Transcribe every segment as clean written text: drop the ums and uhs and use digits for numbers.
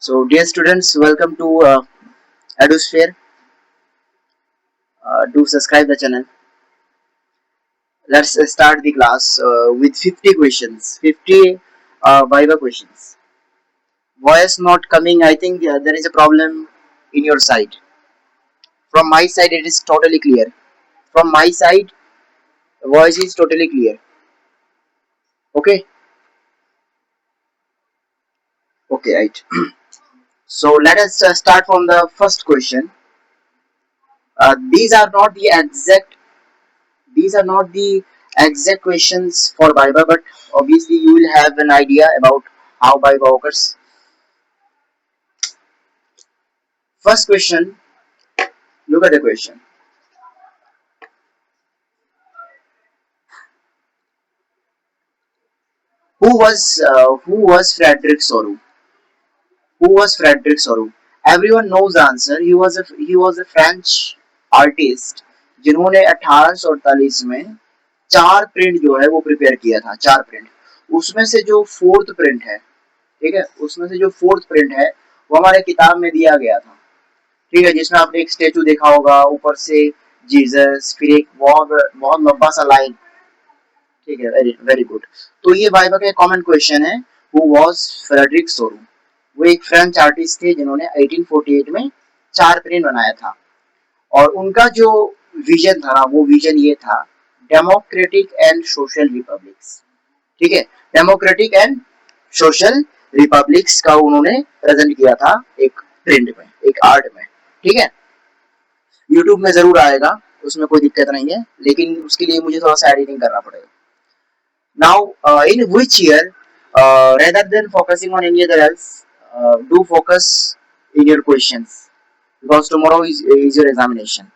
So, dear students, welcome to Edusphere. Do subscribe the channel. Let's start the class with 50 questions. 50 Viva questions. Voice not coming. I think there is a problem in your side. From my side, it is totally clear. From my side, voice is totally clear. Okay. Okay. Right. So let us start from the first question. These are not the exact. These are not the exact questions for Viva, but obviously you will have an idea about how Viva occurs. First question, look at the question. Who was Frederick Soru? Who was Frederick Soru? Everyone knows the answer. He was a French artist जिन्होंने 1848 में चार print जो है वो prepare किया था. चार print. उसमें से जो फोर्थ प्रिंट है, ठीक है, उसमें से जो फोर्थ प्रिंट है वो हमारे किताब में दिया गया था. ठीक है, जिसमें आपने एक स्टेचू देखा होगा, ऊपर से जीसस, फिर एक बहुत बहुत लंबा सा लाइन. ठीक है, वेरी वेरी गुड. तो ये वाइवा का कॉमन क्वेश्चन है. Who was Frederic Sorrieu? वो एक फ्रेंच आर्टिस्ट थे जिन्होंने 1848 में चार प्रिंट बनाया था. और उनका जो विजन था वो विजन ये था, डेमोक्रेटिक एंड सोशल रिपब्लिक्स. ठीक है, डेमोक्रेटिक एंड सोशल रिपब्लिक्स का उन्होंने प्रेजेंट किया था एक प्रिंट में, एक आर्ट में. ठीक है, यूट्यूब में जरूर आएगा, उसमें कोई दिक्कत नहीं है, लेकिन उसके लिए मुझे थोड़ा सा एडिटिंग करना पड़ेगा. Now, in which year, rather than focusing on any other else, do focus in your questions because tomorrow is your examination.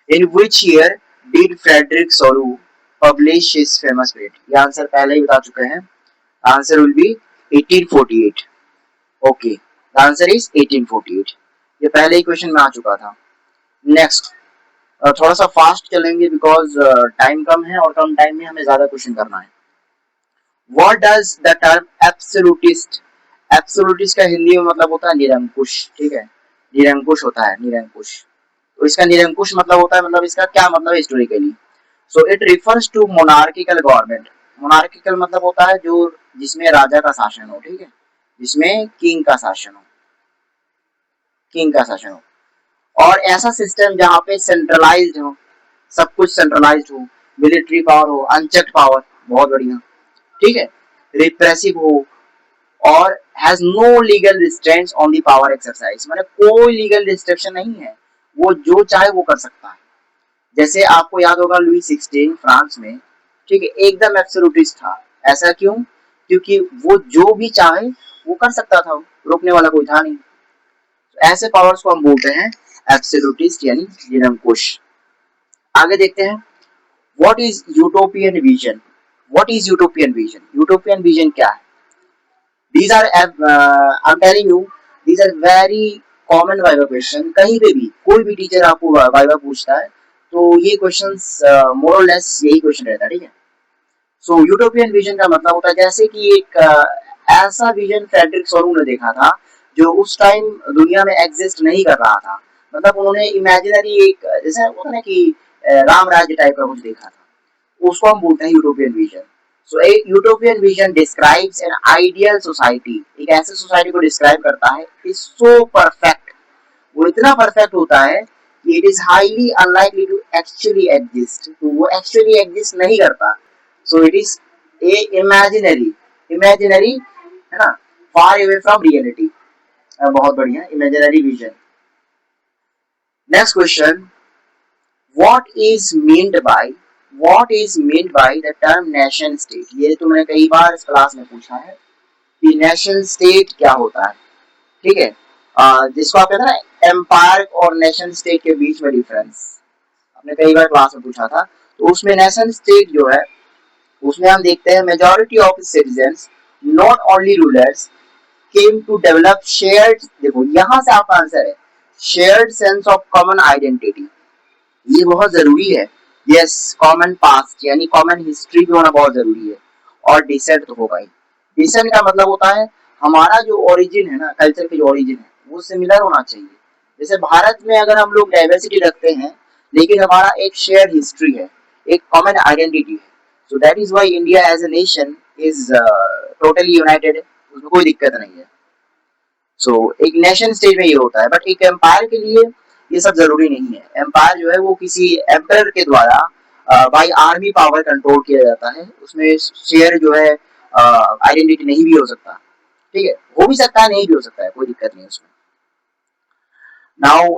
In which year did Frederick Soru publish his famous plate? ये answer पहले ही बता चुके हैं. Answer will be 1848. Okay, the answer is 1848. ये पहले ही question में आ चुका था. नेक्स्ट, थोड़ा सा फास्ट चलेंगे बिकॉज टाइम कम है और कम टाइम में हमें ज्यादा क्वेश्चन करना है. What does the term absolutist? Absolutist का हिंदी में मतलब होता है निरंकुश. ठीक है, निरंकुश होता है, निरंकुश. तो इसका निरंकुश मतलब होता है, मतलब इसका क्या मतलब है historically? So it refers to monarchical government. Monarchical मतलब होता है जो जिसमें राजा का शासन हो. ठीक है, जिसमें किंग का शासन हो, किंग का शासन हो. और ऐसा सिस्टम जहाँ पे सेंट्रलाइज्ड हो, सब कुछ सेंट्रलाइज्ड हो, मिलिट्री पावर हो, अनचेक्ड पावर. बहुत बढ़िया. ठीक है, रिप्रेसिव हो और has no legal restraints on the power exercise. माने कोई लीगल रिस्ट्रिक्शन नहीं है, वो जो चाहे वो कर सकता है. जैसे आपको याद होगा लुई 16 फ्रांस में, ठीक है, एकदम एब्सोल्यूटिस्ट था. ऐसा क्यों? क्योंकि वो जो भी चाहे वो कर सकता था, रोकने वाला कोई था नहीं. तो ऐसे पावर्स को हम बोलते हैं एब्सोल्यूटिस्ट यानी निरंकुश. आगे देखते हैं, what is utopian vision? What is utopian vision? Utopian vision क्या है? These are I'm telling you, these are very common viva question. कहीं पे भी कोई भी टीचर आपको viva पूछता है तो ये क्वेश्चंस मोर और लेस यही क्वेश्चन रहता है. ठीक है, सो यूटोपियन विजन का मतलब होता है जैसे कि एक ऐसा विजन फ्रेडरिक सोरू ने देखा था जो उस टाइम दुनिया में एग्जिस्ट नहीं कर रहा था. मतलब उन्होंने इमेजिनरी एक जैसे होता है ना कि राम राज्य टाइप का कुछ देखा था, उसको हम बोलते हैं यूटोपियन विजन. सो एक utopian vision describes an ideal society. एक ऐसे सोसाइटी को डिस्क्राइब करता है इज सो परफेक्ट, वो इतना परफेक्ट होता है कि it is highly unlikely to actually exist. तो वो एक्चुअली एग्जिस्ट नहीं करता. So it is a imaginary, imaginary है ना, फार अवे फ्रॉम रियलिटी. बहुत बढ़िया, imaginary vision. Next question, what is meant by the term nation state? ये तो मैंने कई बार इस क्लास में पूछा है कि नेशन स्टेट क्या होता है. ठीक है, जिसको आप कहते हैं ना एम्पायर और नेशन स्टेट के बीच में डिफरेंस, आपने कई बार क्लास में पूछा था. तो उसमें नेशन स्टेट जो है उसमें हम देखते हैं majority of citizens, not only rulers, came to develop shared. देखो यहाँ से आपका आंसर है shared sense of common identity. ये बहुत जरूरी है. यस, कॉमन पास्ट यानी कॉमन हिस्ट्री भी होना बहुत जरूरी है. और डिसेंट तो होगा ही. डिसेंट का मतलब होता है हमारा जो ओरिजिन है ना, कल्चर के जो ओरिजिन है वो सिमिलर होना चाहिए। जैसे भारत में अगर हम लोग डाइवर्सिटी रखते हैं लेकिन हमारा एक शेयर हिस्ट्री है, एक कॉमन आइडेंटिटी है, so that is why India as a nation is totally united है, उसमें कोई दिक्कत नहीं है। सो एक नेशन स्टेट में ये होता है, बट एक एम्पायर के लिए ये सब जरूरी नहीं है। एम्पायर जो है वो किसी एम्पर के द्वारा बाई आर्मी पावर कंट्रोल किया जाता है, उसमें शेयर जो है आइडेंटिटी नहीं भी हो सकता, ठीक है, हो भी सकता है नहीं भी हो सकता है, कोई दिक्कत नहीं उसमें। Now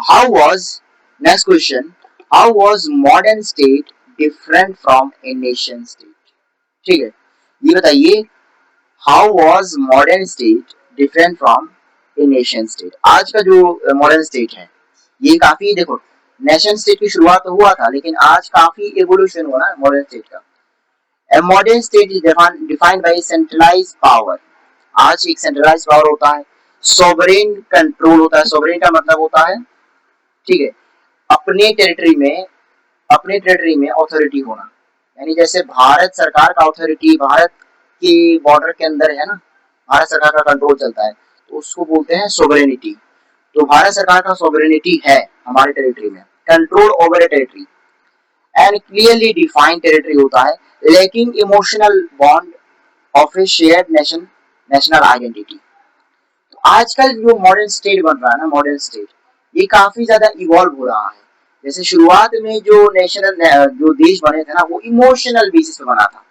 how was, next question, how was modern state different from a nation state? ठीक है, ये बताइए, how was modern state different from a nation state? आज का जो मॉडर्न स्टेट है ये काफी, देखो नेशन स्टेट की शुरुआत तो हुआ था लेकिन आज काफी एवोल्यूशन हुआ है मॉडर्न स्टेट का। A modern state is defined by centralized power. आज एक सेंट्रलाइज पावर होता है, सोवरेन कंट्रोल होता है। सोवरेन का मतलब होता है, ठीक है, अपने टेरिटरी में, अपने टेरिटरी में अथॉरिटी होना। यानी जैसे भारत सरकार का अथॉरिटी भारत के बॉर्डर के अंदर है ना, भारत सरकार का कंट्रोल चलता है, तो उसको बोलते हैं सोवरेनिटी। तो भारत सरकार का सोवरेनिटी है हमारे टेरिटरी में, control over A territory and clearly defined territory होता है, लेकिन emotional bond of A shared nation, national identity. तो आजकल जो मॉडर्न स्टेट बन रहा है ना, मॉडर्न स्टेट ये काफी ज्यादा इवॉल्व हो रहा है। जैसे शुरुआत में जो नेशनल जो देश बने थे ना वो इमोशनल बेसिस पे बना था,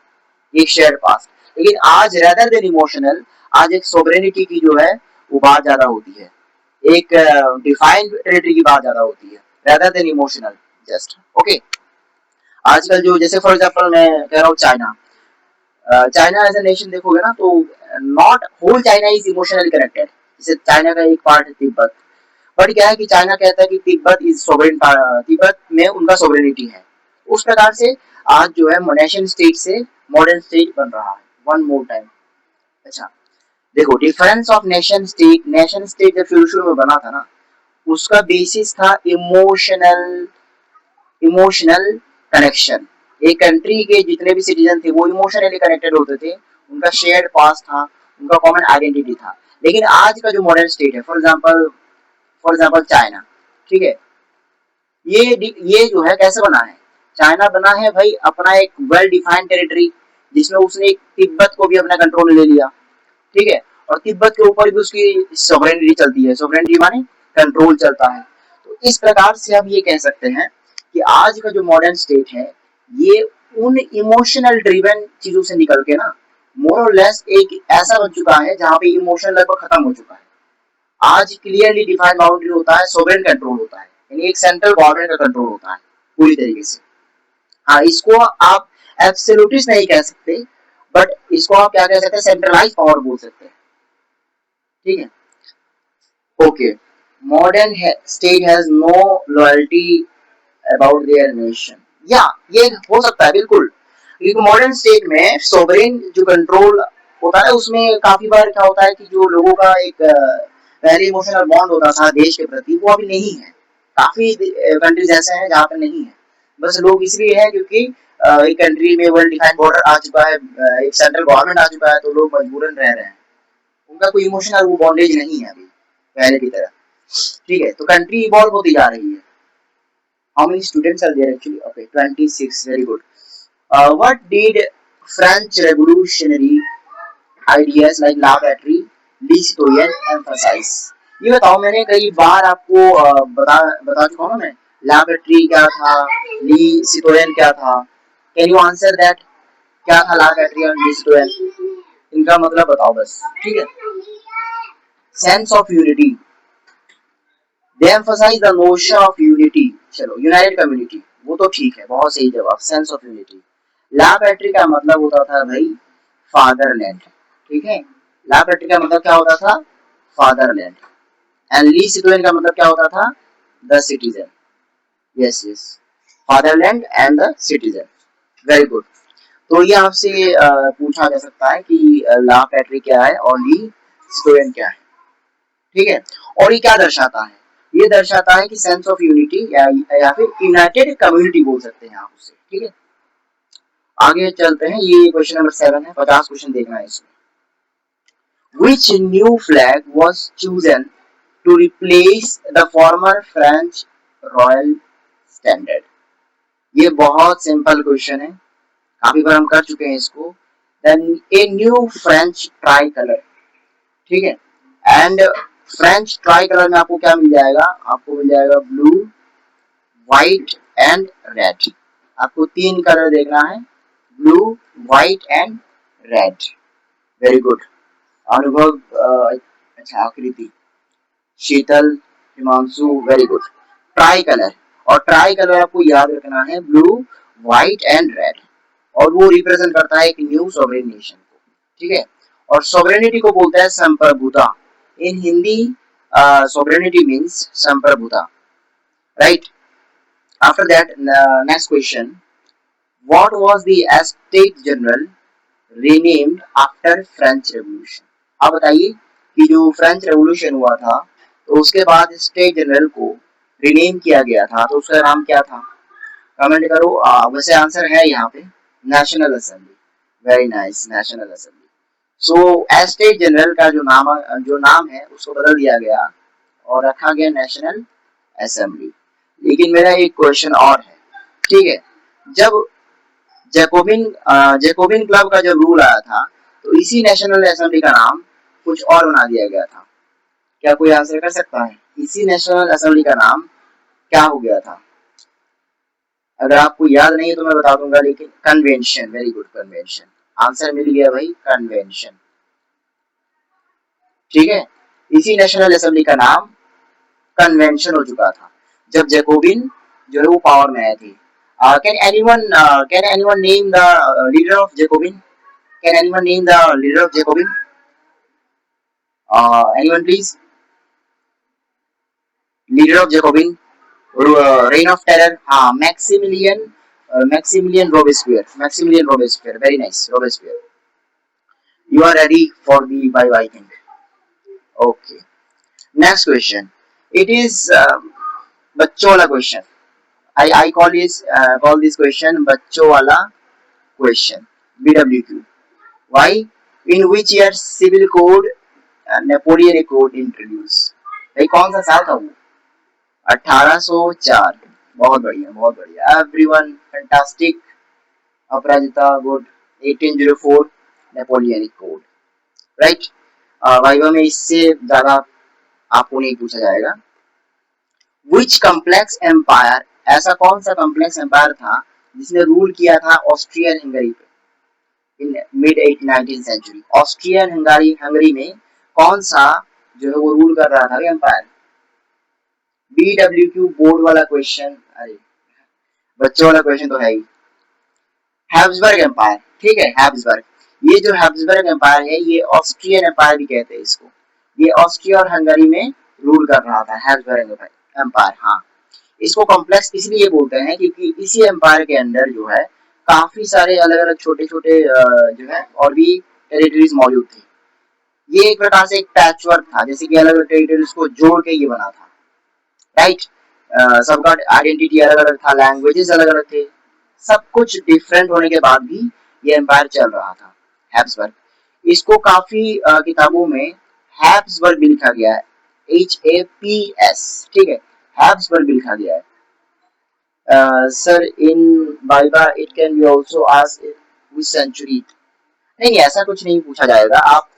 एक शेयर पास्ट, लेकिन आज रेदर देन इमोशनल, आज एक सोवरेनिटी की जो है वो बात ज्यादा होती है, एक डिफाइंड टेरिटरी की बात ज्यादा होती है rather than emotional just. Okay, आजकल जो जैसे फॉर एग्जांपल मैं कह रहा हूँ China, China as a nation देखोगे ना तो not whole China is emotionally connected. जैसे चाइना का एक पार्ट है तिब्बत, बट क्या है कि चाइना कहता है कि तिब्बत इज सोवरेन, तिब्बत में उनका सोवरेनिटी है। उस प्रकार से आज जो है नेशन स्टेट से मॉडर्न स्टेट बन रहा है। वन मोर टाइम, अच्छा देखो difference of nation state. Nation state जब शुरू शुरू में बना था ना, उसका बेसिस था इमोशनल, इमोशनल कनेक्शन। एक कंट्री के जितने भी सिटीजन थे वो इमोशनली कनेक्टेड होते थे, उनका शेयर्ड पास्ट था, उनका कॉमन आइडेंटिटी था। लेकिन आज का जो मॉडर्न स्टेट है, फॉर एग्जांपल चाइना, ठीक है, ये जो है कैसे बना है, चाइना बना है भाई अपना एक वेल डिफाइंड टेरिटरी, जिसमें उसने एक तिब्बत को भी अपना कंट्रोल में ले लिया, ठीक है, और तिब्बत के ऊपर भी उसकी सॉवरेनिटी चलती है। सॉवरेनिटी माने कंट्रोल चलता है। तो इस प्रकार से हम ये कह सकते हैं कि आज का जो मॉडर्न स्टेट है ये उन इमोशनल ड्रिवन चीजों से निकल के ना मोर और लेस एक ऐसा बन चुका है जहां पे इमोशन लगभग खत्म हो चुका है। आज क्लियरली डिफाइंड बाउंड्री होता है, सोवरेन कंट्रोल होता है, यानी एक सेंट्रल गवर्नमेंट का कंट्रोल होता है पूरी तरीके से। हाँ, इसको आप एब्सोल्यूटिस्ट नहीं कह सकते, बट इसको आप क्या कह सकते हैं, सेंट्रलाइज पावर बोल सकते हैं, ठीक है। Okay, modern state has no loyalty about their nation, या ये हो सकता है बिल्कुल, क्योंकि मॉडर्न स्टेट में सोवरेन जो कंट्रोल होता है उसमें काफी बार क्या होता है कि जो लोगों का एक पहले इमोशनल बॉन्ड होता था देश के प्रति वो अभी नहीं है। काफी कंट्रीज ऐसे हैं जहाँ पे नहीं है, बस लोग इसलिए है क्योंकि एक कंट्री में वेल डिफाइंड बॉर्डर आ चुका है, एक सेंट्रल गवर्नमेंट आ चुका है, तो लोग मजबूरन रह रहे हैं, उनका कोई इमोशनल वो बॉन्डेज नहीं है अभी पहले की तरह, ठीक है। तो कंट्री इवॉल्व होती जा रही है। How many students are there actually? Okay, 26. Very good. What did French revolutionary ideas like La Batterie, Lee सितोयन emphasize? ये बताओ, मैंने कई बार आपको बता चुका हूँ ना मैं, ला बैटरी क्या था, ली सितोयन क्या था। Can you answer that? क्या था ला बैटरी और ली सितोयन? इनका मतलब बताओ बस, ठीक है। Sense of unity, they emphasize the notion of unity। चलो यूनाइटेड कम्युनिटी, वो तो ठीक है, बहुत सही जवाब, सेंस ऑफ यूनिटी। ला पैट्री का मतलब होता था भाई फादरलैंड, ठीक है, ला पैट्री का मतलब क्या होता था, फादरलैंड। एंड ली सिटोयन का मतलब क्या होता था, the citizen. Yes yes, fatherland and the citizen, very good. तो ये आपसे पूछा जा सकता है कि ला पैट्री क्या है और ली सिटोयन क्या है, ठीक है। और ये क्या दर्शाता है, ये दर्शाता है कि सेंस ऑफ यूनिटी या फिर यूनाइटेड कम्युनिटी बोल सकते हैं आप उसे, ठीक है। आगे चलते हैं, ये क्वेश्चन नंबर 7 है, 50 क्वेश्चन देखना है इसमें। Which new flag was chosen to replace the former French royal standard? ये बहुत सिंपल क्वेश्चन है, काफी बार हम कर चुके हैं इसको। Then a new French tricolour, ठीक है। एंड फ्रेंच ट्राई कलर में आपको क्या मिल जाएगा, आपको मिल जाएगा ब्लू, व्हाइट एंड रेड। आपको तीन कलर देखना है, blue, white and red. Very good. Anubhav, अच्छा Aakriti, Sheetal, Himanshu, very good. Tricolour, और ट्राई कलर आपको याद रखना है ब्लू, व्हाइट एंड रेड, और वो रिप्रेजेंट करता है एक न्यू सॉवरेन नेशन को, ठीक है। और सॉवरेनिटी को बोलते हैं संप्रभुता। इन हिंदी सॉवरेनिटी मींस संप्रभुता, right. After that next question, what was the state general renamed after French revolution? आप बताइए कि जो फ्रेंच रेवोल्यूशन हुआ था तो उसके बाद स्टेट जनरल को रीनेम किया गया था, तो उसका नाम क्या था? कमेंट करो। वैसे आंसर है यहाँ पे national assembly. Very nice, national assembly. So state general का जो नाम है उसको बदल दिया गया और रखा गया नेशनल असेंबली। लेकिन मेरा एक क्वेश्चन और है, ठीक है। जब जैकोबिन क्लब का जब रूल आया था तो इसी नेशनल असेंबली का नाम कुछ और बना दिया गया था। क्या कोई आंसर कर सकता है इसी नेशनल असेंबली का नाम क्या हो गया था? अगर आपको याद नहीं है तो मैं बता दूंगा, लेकिन convention. Very good, convention. Answer मिल गया भाई, कन्वेंशन, ठीक है। इसी नेशनल असेंबली का नाम कन्वेंशन हो चुका था जब जैकोबिन जो है वो पावर में आए थे। Can anyone name the leader of Jacobin? Can anyone name the leader of Jacobin? Anyone please? Leader of Jacobin, reign of terror, हाँ, Maximilien Robespierre. Maximilien Robespierre, very nice, Robespierre. You are ready for the bye, I think. Okay, next question. It is बच्चों वाला question. I call this question बच्चों वाला question, BWQ। Why? In which year civil code Napoleonic code introduced? भाई कौन सा साल था वो? 1804। बहुत बढ़िया, बहुत बढ़िया। Everyone fantastic. Aparajita good. 1804 Napoleonic code, right. Viva में इससे ज्यादा आपको नहीं पूछा जाएगा। Which complex empire, ऐसा कौन सा कॉम्प्लेक्स एम्पायर था जिसने रूल किया था ऑस्ट्रियन हंगरी पे in mid 19th century? Austrian Hungary में कौन सा जो है वो रूल कर रहा था एम्पायर? BWQ बोर्ड वाला क्वेश्चन, अरे बच्चों वाला क्वेश्चन तो है ही। हैब्सबर्ग एम्पायर, ठीक है, हैब्सबर्ग। ये जो हैब्सबर्ग एम्पायर है ये ऑस्ट्रियन एम्पायर भी कहते हैं इसको। ये ऑस्ट्रिया और हंगरी में रूल कर रहा था हैब्सबर्ग एम्पायर, हाँ। इसको कॉम्प्लेक्स इसलिए बोलते हैं क्योंकि इसी एम्पायर के अंदर जो है काफी सारे अलग अलग छोटे छोटे जो है और भी टेरिटरीज मौजूद थे। ये एक प्रकार से एक पैचवर्क था, जैसे कि अलग अलग टेरिटरीज को जोड़ के ये बना था, राइट। सबका आइडेंटिटी अलग अलग था, लैंग्वेजेस अलग अलग थे, सब कुछ डिफरेंट होने के बाद भी ये एम्पायर चल रहा था, हैब्सबर्ग। इसको काफी किताबों में हैब्सबर्ग भी लिखा गया है, HAPS, ठीक है, हैब्सबर्ग भी लिखा गया है। Sir in viva it can be also asked which century? नहीं, ऐसा कुछ नहीं पूछा जाएगा। आप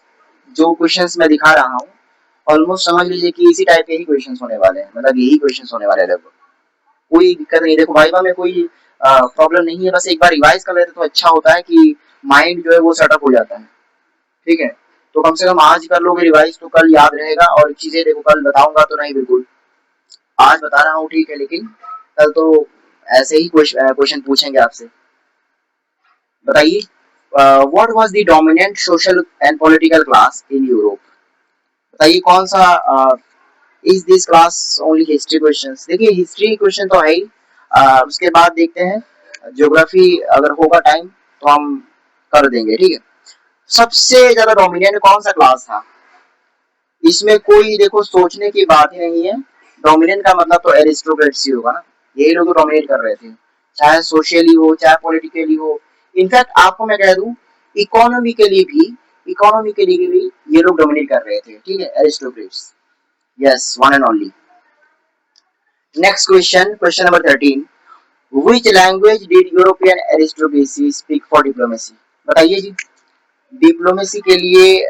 जो क्वेश्चंस मैं दिखा रहा हूँ ऑलमोस्ट समझ लीजिए कि इसी टाइप के ही क्वेश्चंस होने वाले हैं, मतलब यही क्वेश्चंस होने वाले हैं लगभग। कोई दिक्कत नहीं, देखो वाइवा में कोई प्रॉब्लम नहीं है, बस एक बार रिवाइज कर लेते तो अच्छा होता है कि माइंड जो है वो सेटअप हो जाता है, ठीक है। तो कम से कम आज कर लोगे रिवाइज तो कल याद रहेगा, और चीजें देखो कल बताऊंगा तो नहीं, बिल्कुल आज बता रहा हूँ, ठीक है, लेकिन कल तो ऐसे ही क्वेश्चन पूछेंगे आपसे। बताइए, what was the dominant social and political class in Europe? बताइए कौन सा is this class only history questions? देखिए हिस्ट्री क्वेश्चन तो है ही, उसके बाद देखते हैं ज्योग्राफी, अगर होगा टाइम तो हम कर देंगे, ठीक है। सबसे ज्यादा डोमिनेंट कौन सा क्लास था? इसमें कोई देखो सोचने की बात ही नहीं है। डोमिनेंट का मतलब तो एरिस्टोक्रेट्स ही होगा ना, यही लोग डोमिनेट कर रहे थे, चाहे सोशली हो चाहे पॉलिटिकली हो। इनफैक्ट आपको मैं कह दूं इकोनॉमिकली भी इकोनॉमी के लिए भी ये लोग डोमिनेट कर रहे थे, ठीक है, aristocrats. Yes, one and only. Next question, question number 13, which language did European aristocracy speak for diplomacy? बताइए जी। डिप्लोमेसी के लिए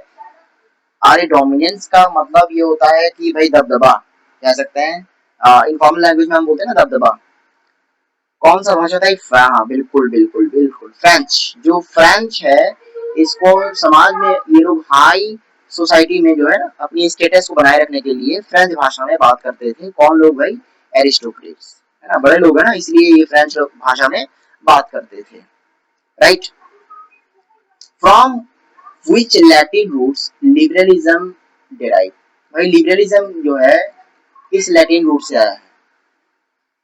आर्य डोमिनेंस का मतलब ये होता है कि भाई दबदबा कह सकते हैं, इनफॉर्मल लैंग्वेज में हम बोलते हैं ना दबदबा। कौन सा भाषा था? हाँ, बिल्कुल बिल्कुल बिल्कुल, फ्रेंच। जो फ्रेंच है, इसको समाज में ये लोग हाई सोसाइटी में जो है ना अपनी स्टेटस को बनाए रखने के लिए फ्रेंच भाषा में बात करते थे। कौन लोग भाई? एरिस्टोक्रेट्स, है ना, बड़े लोग है ना, इसलिए ये फ्रेंच भाषा में बात करते थे, right. From which Latin roots liberalism derive? भाई लिबरलिज्म जो है किस लैटिन रूट से आया है?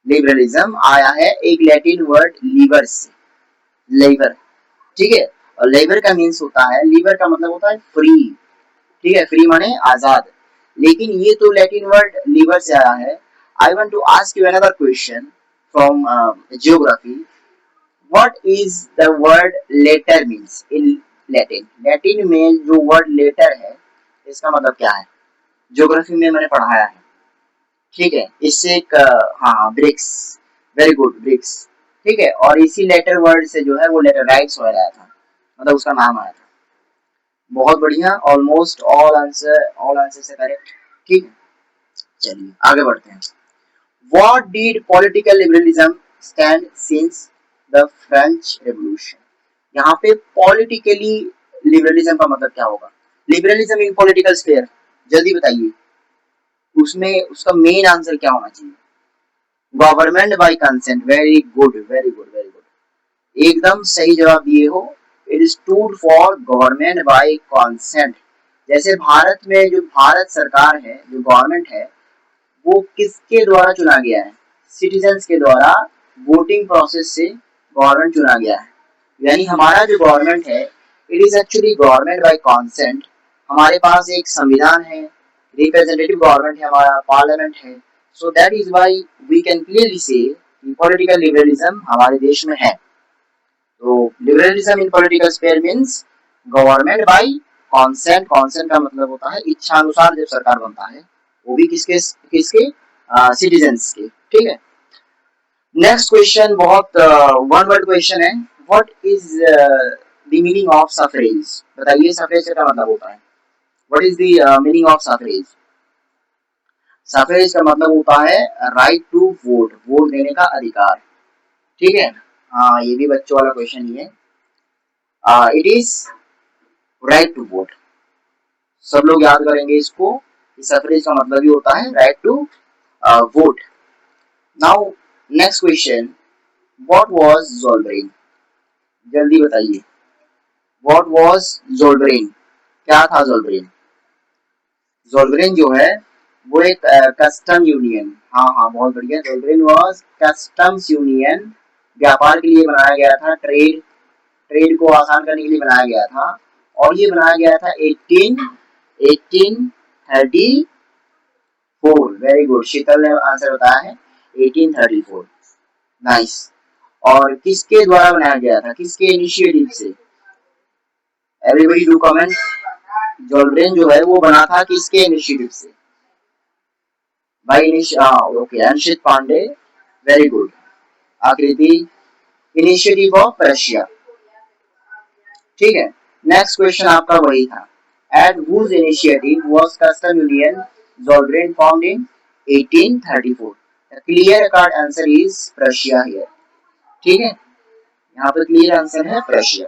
लिबरलिज्म आया है एक लैटिन वर्ड लीवर से, लेबर, ठीक है। और लेबर का मीन्स होता है, लीवर का मतलब होता है फ्री, ठीक है, फ्री माने आजाद। लेकिन ये तो लैटिन वर्ड लीवर से आया है। I want to ask you another question from geography. What is the word letter means in Latin? Latin में जो वर्ड लेटर है इसका मतलब क्या है? ज्योग्राफी में मैंने पढ़ाया है, ठीक है। इससे एक हाँ, ब्रिक्स, वेरी गुड, ब्रिक्स, ठीक है। और इसी लेटर वर्ड से जो है वो लेटर राइट्स हो रहा था, मतलब उसका नाम आया था। बहुत बढ़िया, ऑलमोस्ट ऑल आंसर से करेक्ट, ठीक है। चलिए आगे बढ़ते हैं। What did political liberalism stand since the French revolution? यहाँ पे पॉलिटिकली लिबरलिज्म का मतलब क्या होगा? लिबरलिज्म इन पॉलिटिकल स्फीयर, जल्दी बताइए, उसमें उसका मेन आंसर क्या होना चाहिए? Government by consent, very good very good very good, एकदम सही जवाब दिए हो। It is stood for government by consent. जैसे भारत में जो भारत सरकार है, जो गवर्नमेंट है, वो किसके द्वारा चुना गया है? सिटीजन्स के द्वारा, वोटिंग प्रोसेस से गवर्नमेंट चुना गया है। यानी हमारा जो गवर्नमेंट है, it is actually government by consent. हमारे पास एक संविधान है, रिप्रेजेंटेटिव गवर्नमेंट है, हमारा पार्लियामेंट है। So that is why we can clearly से पॉलिटिकल लिबरलिज्म हमारे देश में है। तो liberalism in political sphere means government by consent. Consent का मतलब होता है इच्छा अनुसार जब सरकार बनता है, वो भी किसके किसके? सिटीजन्स के, ठीक है। नेक्स्ट क्वेश्चन बहुत वन वर्ड क्वेश्चन है। What is the meaning of suffrage? बताइए, सफरेज का मतलब होता है, what is the meaning of suffrage? Suffrage का मतलब होता है राइट टू वोट, वोट देने का अधिकार, ठीक है। हाँ, ये भी बच्चों वाला क्वेश्चन ही है। It is right to vote, सब लोग याद करेंगे इसको। सफरेज का मतलब ही होता है right to vote. Now next question, what was Zollverein? जल्दी बताइए, व्हाट वाज ज़ोल्बेरिन? क्या था ज़ोल्बेरिन? ज़ोल्बेरिन जो है वो एक कस्टम यूनियन, हाँ हाँ बहुत बढ़िया, ज़ोल्बेरिन वाज कस्टम्स यूनियन। व्यापार के लिए बनाया गया था, ट्रेड, ट्रेड को आसान करने के लिए बनाया गया था। और ये बनाया गया था 1834। वेरी गुड, शीतल ने आंसर बताया है 1834, नाइस। और किसके द्वारा बनाया गया था, किसके इनिशिएटिव से? Everybody do comment. ज़ोल्बेरिन जो है वो बना था किसके इनिशिएटिव से? भाई okay, Anshit Pandey, very good. Akriti, initiative of Russia, ठीक है। नेक्स्ट क्वेश्चन आपका वही था, at whose initiative was custom union Zollverein formed in 1834? The clear cut answer is Prussia here, ठीक है, यहाँ पे क्लियर आंसर है प्रशिया।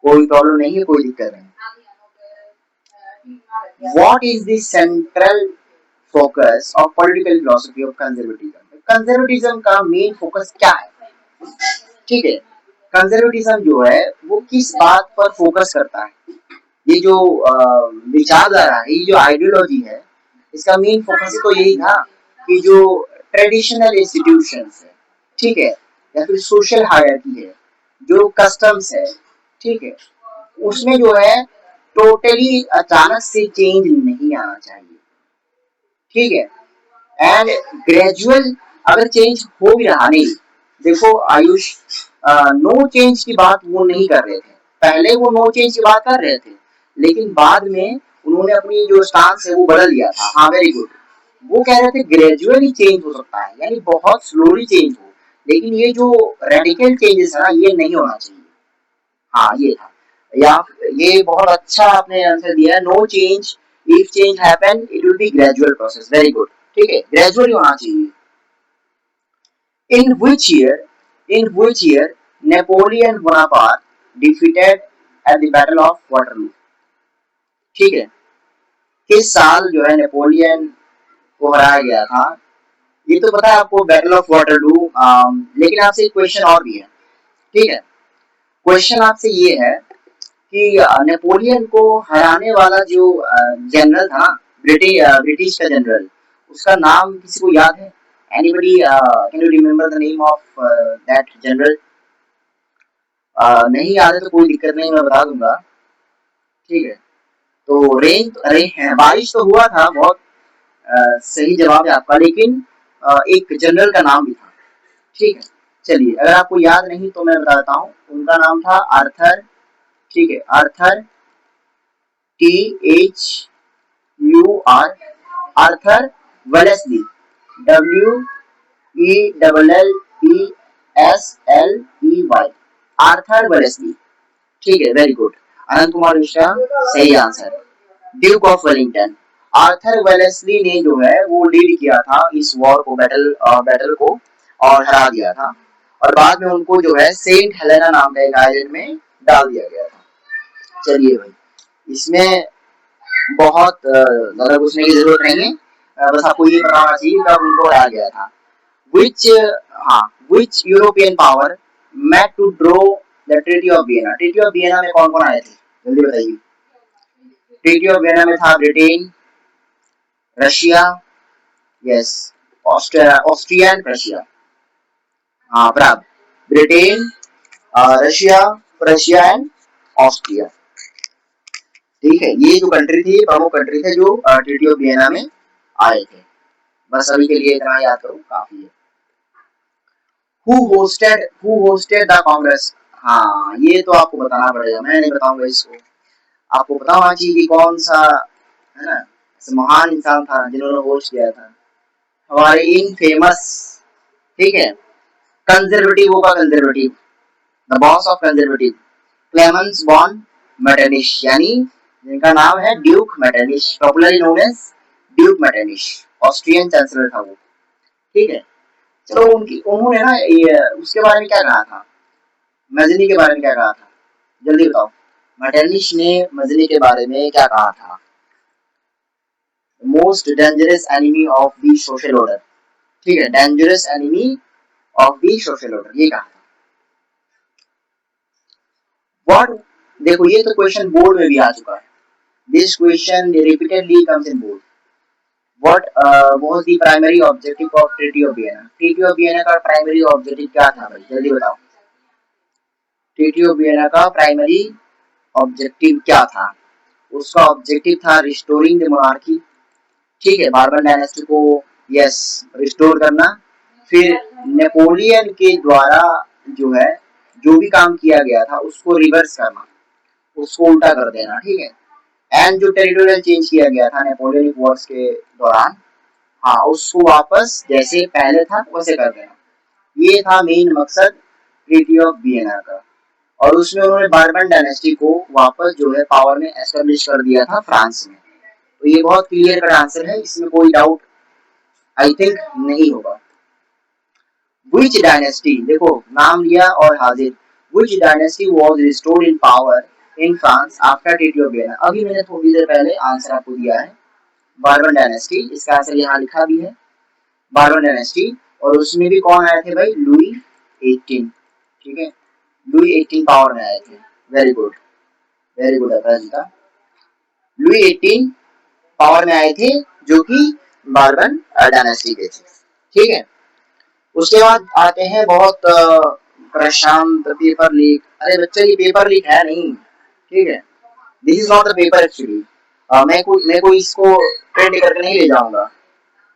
कोई प्रॉब्लम नहीं है, कोई दिक्कत नहीं। What is the central focus of political philosophy of conservatism? Conservatism का मेन फोकस क्या है? ठीक है, कंजर्वेटिज्म जो है वो किस बात पर फोकस करता है? ये जो विचारधारा है, ये जो आइडियोलॉजी है, इसका मेन फोकस तो यही था कि जो ट्रेडिशनल इंस्टीट्यूशंस है, ठीक है, या फिर सोशल हायरार्की है, जो कस्टम्स है, ठीक है, उसमें जो है टोटली अचानक से चेंज नहीं आना चाहिए, ठीक है। एंड ग्रेजुअल अगर चेंज हो भी रहा, नहीं, देखो आयुष, नो चेंज की बात वो नहीं कर रहे थे, पहले वो नो चेंज की बात कर रहे थे, लेकिन बाद में उन्होंने अपनी जो स्टांस है वो बदल दिया था। हाँ वेरी गुड। वो कह रहे थे ग्रेजुअली चेंज हो सकता है, यानी बहुत स्लोली चेंज हो, लेकिन ये जो रेडिकल चेंजेस है ना ये नहीं होना चाहिए। हाँ ये था। या ये बहुत अच्छा आपने आंसर दिया है, no change, if change happen it will be gradual process. Very good, ठीक है, ग्रेजुअली होना चाहिए। In which year, in which year Napoleon Bonaparte defeated at the battle of Waterloo. ठीक है, किस साल जो है नेपोलियन को हराया गया था? ये तो पता है आपको, बैटल ऑफ वाटरलू। लेकिन आपसे एक क्वेश्चन और भी है, ठीक है। क्वेश्चन आपसे ये है कि नेपोलियन को हराने वाला जो जनरल था, ब्रिटिश का जनरल, उसका नाम किसी को याद है? Anybody can you remember the name of that general? नहीं याद है तो कोई दिक्कत नहीं, मैं बता दूंगा, ठीक है। तो रेन, अरे बारिश तो हुआ था बहुत, सही जवाब है आपका, लेकिन एक जनरल का नाम भी था, ठीक है। चलिए, अगर आपको याद नहीं तो मैं बताता हूँ, उनका नाम था आर्थर, ठीक है, Arthur, THUR, Arthur Wellesley, WELLESLEY, Arthur Wellesley, ठीक है, वेरी गुड। अनंत कुमार मिश्रा, सही answer. Duke of Wellington, Arthur Wellesley ने जो है वो लीड किया था इस वॉर को, बैटल को, और हरा दिया था। और बाद में उनको जो है सेंट हेलेना नाम का एक आइलैंड में डाल दिया गया था। चलिए भाई, इसमें बहुत ज्यादा पूछने की जरूरत नहीं है, बस आपको ये पता होना चाहिए कब उनको हराया गया था। विच, हाँ, which European power met to draw the Treaty of Vienna? Treaty of Vienna में कौन कौन आए थे, जल्दी बताइए। ट्रीटी ऑफ वियना में था Britain, Russia, yes, Austria and Russia. हाँ बराबर, Britain, Russia, Russia and Austria, ठीक है। ये जो कंट्री थी, प्रमुख कंट्री थे जो ट्रीटी ऑफ वियना में आए थे। बस अभी के लिए इतना याद करो, काफी है। Who hosted the Congress? हाँ ये तो आपको बताना पड़ेगा, मैं नहीं बताऊंगा इसको। आपको पता होना चाहिए कि कौन सा, है ना, महान इंसान था जिन्होंने होस्ट किया था, हमारे इन फेमस, ठीक है, कंजर्वेटिव होगा, conservative, the boss of conservative, Klemens von Metternich, यानी जिनका नाम है Duke Metternich, popularly known as Duke Metternich, Austrian chancellor था वो, ठीक है। चलो, उनकी, उन्होंने ना उसके बारे में क्या कहा था, मजनी के बारे में क्या कहा था, जल्दी बताओ। मेटरनिश ने मजनी के बारे में क्या कहा था? Most dangerous enemy of the social order, ठीक है, dangerous enemy of the social order, ये कहा था। व्हाट, देखो ये तो क्वेश्चन बोर्ड में भी आ चुका है, this question repeatedly comes in board. What was the primary objective of treaty of Vienna? Treaty of Vienna का प्राइमरी ऑब्जेक्टिव क्या था भाई, जल्दी बताओ। ट्रीटी ऑफ वियना का प्राइमरी ऑब्जेक्टिव क्या था? उसका ऑब्जेक्टिव था रिस्टोरिंग द मोनार्की, ठीक है, बार्बन डायनेस्टी को, यस, रिस्टोर करना। फिर नेपोलियन के द्वारा जो है, जो भी काम किया गया था उसको रिवर्स करना, उसको उल्टा कर देना, ठीक है। एंड जो टेरिटोरियल चेंज किया गया था नेपोलियनिक वॉर्स के दौरान, हाँ, उसको वापस जैसे पहले था वैसे कर देना, ये था मेन मकसद ट्रीटी ऑफ वियना का। और उसमें उन्होंने बार्बन डायनेस्टी को वापस जो है पावर में एस्टेब्लिश कर दिया था फ्रांस में। तो ये बहुत क्लियर कट आंसर है, इसमें कोई डाउट आई थिंक नहीं होगा। Which dynasty, देखो नाम लिया और हाजिर, Which dynasty was restored in power in France after Treaty of Vienna? अभी मैंने थोड़ी देर पहले आंसर आपको दिया है, बार्बन डायनेस्टी, इसका आंसर यहाँ लिखा भी है, बार्बन डायनेस्टी। और उसमें भी कौन आए थे भाई, लुई 18, ठीक है, लुई 18 पावर में आए थे। Very good, very good Aparajita, Louis 18 power में आए थे, जो कि बार्बन डायनेस्टी के थे, ठीक है। उसके बाद आते हैं बहुत प्रशांत, पेपर लीक। अरे बच्चे, ये पेपर लीक है नहीं, ठीक है, this is not the paper actually. मैं कोई इसको प्रिंट करके नहीं ले जाऊंगा,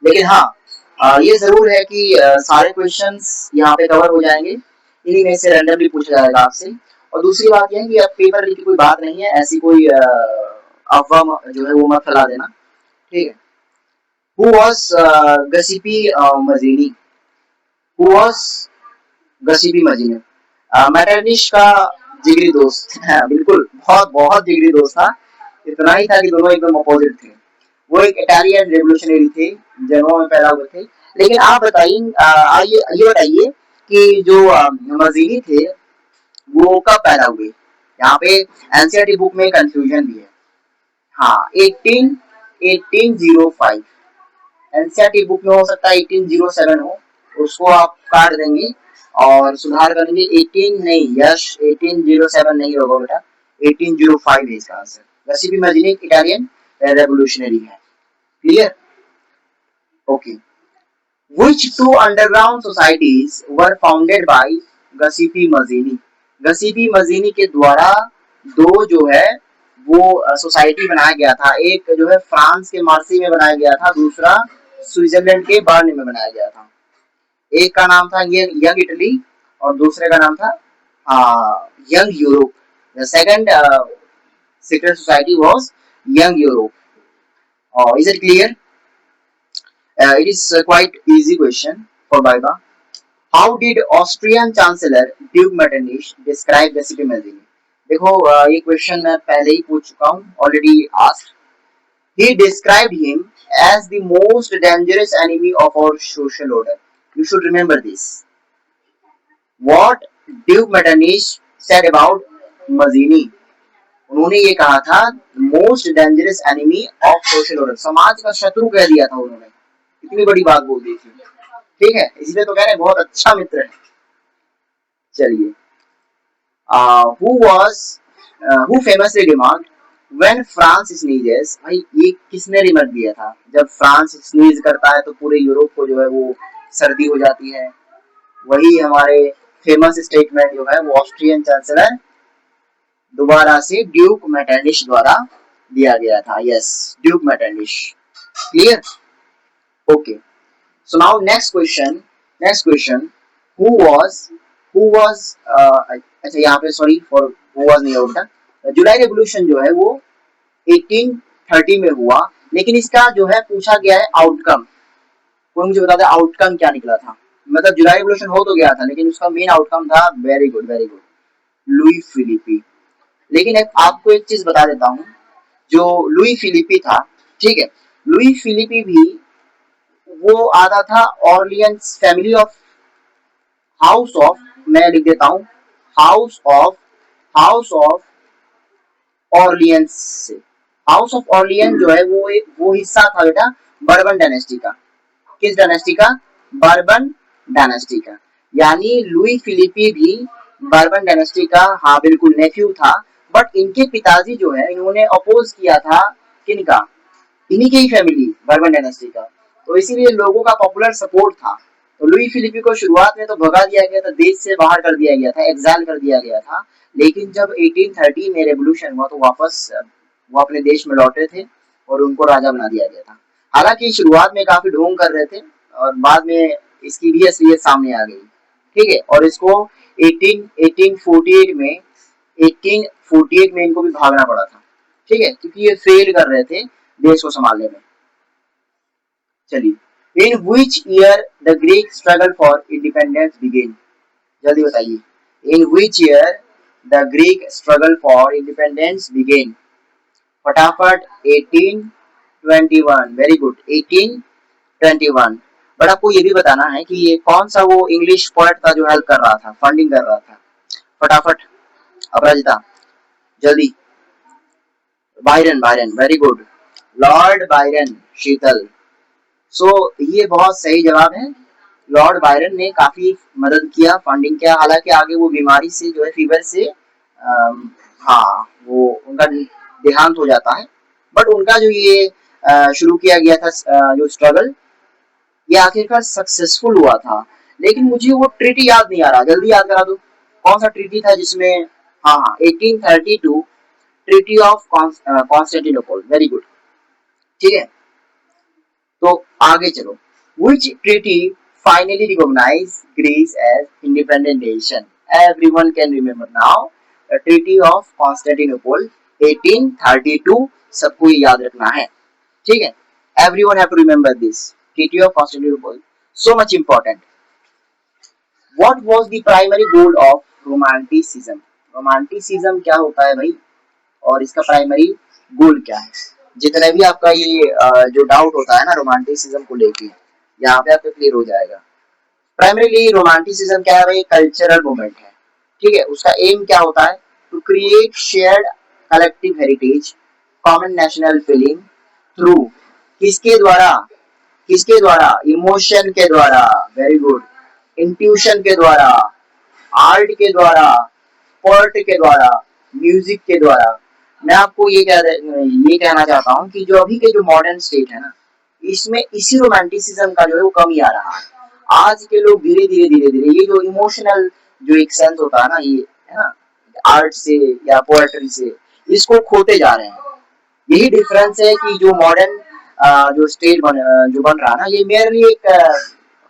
लेकिन हाँ, ये जरूर है कि सारे क्वेश्चंस यहाँ पे कवर हो जाएंगे, इन्हीं में से रैंडमली पूछा जाएगा आपसे। और दूसरी बात यह है कि अब पेपर लीक की कोई बात नहीं है, ऐसी कोई अफवाह जो है वो मत फैला देना, ठीक है। Who was Giuseppe Mazzini, who was Giuseppe Mazzini, Metternich का जिगरी दोस्त बिल्कुल बहुत बहुत जिगरी दोस्त था, इतना ही था कि दोनों एकदम अपोजिट थे। वो एक इटालियन रेवोल्यूशनरी थे, जनों में पैदा हुए थे। लेकिन आप बताइए, आइए ये बताइए कि जो मजीनी थे वो कब पैदा हुए? यहाँ पे एनसीईआरटी बुक में कंफ्यूजन भी है। हाँ, 1805। एनसीईआरटी बुक में हो सकता है 1807 हो, उसको आप काट देंगे और सुधार करेंगे। 18 नहीं, यश 1807 नहीं होगा बेटा, 1805 है इसका आंसर। वैसे भी मजीनी इटालियन रेवोल्यूशनरी है। Clear? Okay. Which two underground societies were founded by गसीपी मजीनी? गसीपी मजीनी के द्वारा दो जो है वो सोसाइटी बनाया गया था। एक जो है फ्रांस के मार्सी में बनाया गया था, दूसरा स्विट्जरलैंड के बर्न में बनाया गया था। एक का नाम था यंग इटली और दूसरे का नाम था young Europe. The second secret society was young Europe. Is it clear? It is quite easy question for Viva. How did Austrian Chancellor Duke Metternich describe the city Mazzini? देखो ये question मैं पहले ही पूछ चुका हूँ, already asked. He described him as the most dangerous enemy of our social order. You should remember this. What Duke Metternich said about Mazzini? उन्होंने ये कहा था most dangerous enemy of social order, समाज का शत्रु कह दिया था उन्होंने, इतनी बड़ी बात बोल दी थी, ठीक है, इसलिए तो कह रहे हैं बहुत अच्छा मित्र है। चलिए, who famously remarked when France sneezes, भाई ये किसने रिमार्क दिया था? जब फ्रांस स्नीज करता है तो पूरे यूरोप को जो है वो सर्दी हो जाती है। वही हमारे फेमस स्टेटमेंट जो है वो ऑस्ट्रियन चांसलर दोबारा से ड्यूक मेटरनिश द्वारा दिया गया था। Yes, Duke Metternich. Clear? Okay, so now next question, who was अच्छा यहाँ पे सॉरी फॉर हु वाज नहीं होता। जुलाई रेवोल्यूशन जो है वो 1830 में हुआ, लेकिन इसका जो है पूछा गया है आउटकम। कोई मुझे बता दे आउटकम क्या निकला था? मतलब जुलाई रेवोल्यूशन हो तो गया था लेकिन उसका मेन आउटकम था, very good very good, Louis Philippe. लेकिन आपको एक चीज बता देता हूँ, जो लुई फिलिपी था, ठीक है, लुई फिलिपी भी वो आता था Orleans family of house of, मैं लिख देता हूँ, हाउस ऑफ ऑर्लियंस से। हाउस ऑफ ऑर्लियन जो है वो हिस्सा था बेटा बर्बन डायनेस्टी का। किस डायनेस्टी का? बर्बन डायनेस्टी का। यानी लुई फिलिपी भी बर्बन डायनेस्टी का, हाँ बिल्कुल, नेफ्यू था। बट इनके पिताजी जो है इन्होंने अपोज किया था किनका? इन्हीं की फैमिली, बर्बन डायनेस्टी का। तो इसीलिए लोगों का पॉपुलर सपोर्ट था। तो लुई फिलिपी को शुरुआत में तो भगा दिया गया था, देश से बाहर कर दिया गया था, एग्जाइल कर दिया गया था। लेकिन जब 1830 में रेवोल्यूशन हुआ तो वापस वो अपने देश में लौटे थे और उनको राजा बना दिया गया था। हालांकि शुरुआत में काफी ढोंग कर रहे थे और बाद में इसकी भी असलियत सामने आ गई, ठीक है। और इसको 1848 में इनको भी भागना पड़ा था, ठीक है, क्योंकि ये फेल कर रहे थे देश को संभालने में। चलिए, in which year the Greek struggle for independence begin? जल्दी बताइए, in which year the Greek struggle for independence begin? फटाफट। 1821, वेरी गुड, 1821। बट आपको ये भी बताना है कि ये कौन सा वो इंग्लिश पोएट था जो हेल्प कर रहा था, फंडिंग कर रहा था। फटाफट अपराजिता, जल्दी। Byron, very good, Lord Byron, Sheetal. So ये बहुत सही जवाब है। लॉर्ड बायरन ने काफी मदद किया, फंडिंग किया। हालांकि आगे वो बीमारी से जो है फीवर से हाँ वो उनका देहांत हो जाता है। बट उनका जो ये शुरू किया गया था जो स्ट्रगल, ये आखिरकार सक्सेसफुल हुआ था। लेकिन मुझे वो ट्रीटी याद नहीं आ रहा, जल्दी याद करा दो। कौन सा ट्रीटी था जिसमें, हाँ 1832 treaty of Constantinople, very good, ठीक है। तो आगे चलो, which treaty finally recognized Greece as independent nation? Everyone can remember now. Treaty of Constantinople 1832, सबको ये याद रखना है, ठीक है। Everyone have to remember this treaty of Constantinople, so much important. What was the primary goal of romanticism? Romanticism क्या होता है भाई, और इसका प्राइमरी गोल क्या है? जितने भी आपका ये जो डाउट होता है ना रोमांटिसिज्म को लेके, यहाँ पे आपको क्लियर हो जाएगा। प्राइमरीली रोमांटिसिज्म क्या है भाई? कल्चरल मूवमेंट है, ठीक है। उसका एम क्या होता है? To create shared collective heritage, common national feeling through, किसके द्वारा? किसके द्वारा? इमोशन के द्वारा, वेरी गुड, इंट्यूशन के द्वारा, आर्ट के द्वारा, पोर्ट के द्वारा, म्यूजिक के द्वारा। मैं आपको ये कहना चाहता हूँ कि जो अभी के जो मॉडर्न स्टेट है ना, इसमें इसी रोमांटिसिज्म का जो है वो कमी आ रहा है। आज के लोग धीरे धीरे ये जो इमोशनल जो एक सेंस होता है ना, ये है ना, आर्ट से या पोएट्री से, इसको खोते जा रहे हैं। यही डिफरेंस है कि जो मॉडर्न जो स्टेट जो बन रहा है ना, ये मेरली एक